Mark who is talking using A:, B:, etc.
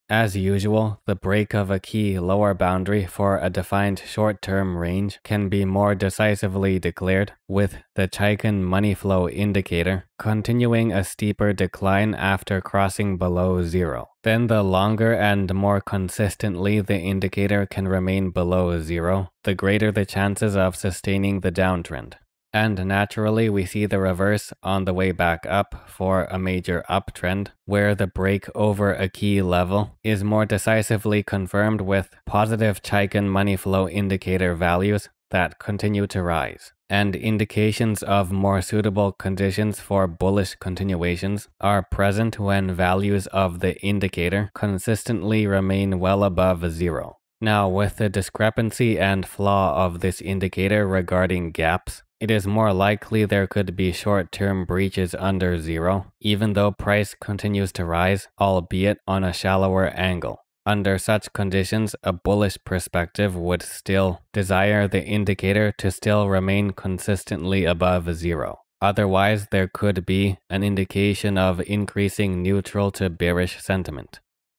A: As usual, the break of a key lower boundary for a defined short-term range can be more decisively declared, with the Chaikin Money Flow indicator continuing a steeper decline after crossing below zero. Then the longer and more consistently the indicator can remain below zero, the greater the chances of sustaining the downtrend. And naturally, we see the reverse on the way back up for a major uptrend, where the break over a key level is more decisively confirmed with positive Chaikin Money Flow indicator values that continue to rise. And indications of more suitable conditions for bullish continuations are present when values of the indicator consistently remain well above zero. Now, with the discrepancy and flaw of this indicator regarding gaps, it is more likely there could be short-term breaches under zero, even though price continues to rise, albeit on a shallower angle. Under such conditions, a bullish perspective would still desire the indicator to still remain consistently above zero. Otherwise, there could be an indication of increasing neutral to bearish sentiment.